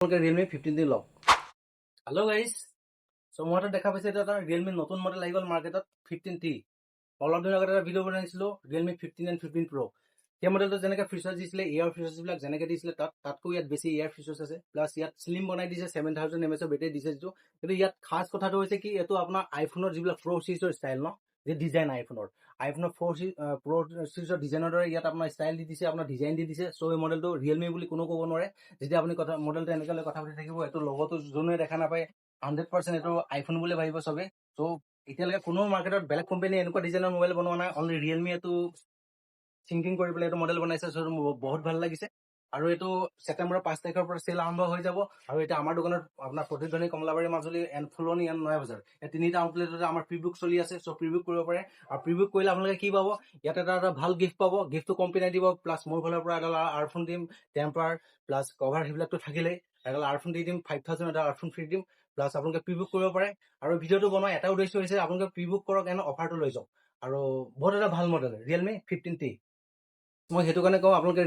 Realme 15T লওক। Hello' guys, চ' মই এটা দেখা পাইছে এটা ৰিয়েলমি নতুন মডেল আহি গ'ল মাৰ্কেটত 15T। অলপ দিনৰ আগতে এটা ভিডিঅ' বনাইছিলো ৰিয়েলমি 15 এণ্ড 15 Pro। সেই মডেলটো যেনেকৈ ফিচাৰ্ছ দিছিলে, এয়াৰ ফিচাৰ্ছবিলাক যেনেকৈ দিছিলে তাতকৈ ইয়াত বেছি এয়াৰ ফিচাৰ্ছ আছে। প্লাছ ইয়াত স্লিম বনাই দিছে, 7000 mAh বেটেৰী দিছে যিটো। কিন্তু ইয়াত খাছ কথাটো হৈছে কি, এইটো আপোনাৰ আইফোনৰ যিবিলাক প্ৰ' চিৰিজৰ ষ্টাইল ন, যে ডিজাইন আইফোনৰ 4 চিৰিজৰ ডিজাইনৰ দৰে ইয়াত আপোনাৰ ষ্টাইল দি দিছে, আপোনাৰ ডিজাইন দি দিছে। চ' এই মডেলটো ৰিয়েলমি বুলি কোনো ক'ব নোৱাৰে। যেতিয়া আপুনি মডেলটো এনেকৈ লৈ কথা পাতি থাকিব, এইটো লগতো যোনে দেখা নাপায় 100% এইটো আইফোন বুলি ভাবিব চবে। চ' এতিয়ালৈকে কোনো মাৰ্কেটত বেলেগ কোম্পানীয়ে এনেকুৱা ডিজাইনৰ মোবাইল বনোৱা নাই, অনলি ৰিয়েলমি এইটো থিংকিং কৰি পেলাই এইটো মডেল বনাইছে। চ' মোৰ বহুত ভাল লাগিছে। আৰু এইটো ছেপ্টেম্বৰৰ 5 তাৰিখৰ পৰা চেল আৰম্ভ হৈ যাব। আৰু এতিয়া আমাৰ দোকানত আপোনাৰ প্ৰতিধ্বনি, কমলাবাৰী, মাজুলী এণ্ড ফুলনি এণ্ড নয়া বজাৰ, এই তিনিটা আউটলেটতে আমাৰ প্ৰি বুক চলি আছে। চ' প্ৰি বুক কৰিব পাৰে। আৰু প্ৰি বুক কৰিলে আপোনালোকে কি পাব, ইয়াত এটা ভাল গিফ্ট পাব। গিফ্টটো কোম্পানীয়ে দিব, প্লাছ মোৰ ফালৰ পৰা এডাল আৰফোন দিম, টেম্পাৰ প্লাছ কভাৰ সেইবিলাকতো থাকিলেই। এডাল আৰফোন দি দিম 5000, এটা আৰফোন ফ্ৰী দিম। প্লাছ আপোনালোকে প্ৰি বুক কৰিব পাৰে। আৰু ভিডিঅ'টো বনোৱা এটা উদ্দেশ্য হৈছে আপোনালোকে প্ৰি বুক কৰক এনে অফাৰটো লৈ যাওক। আৰু বহুত এটা ভাল মডেল ৰিয়েলমি 15T। মই সেইটো কাৰণে কওঁ আপোনালোকে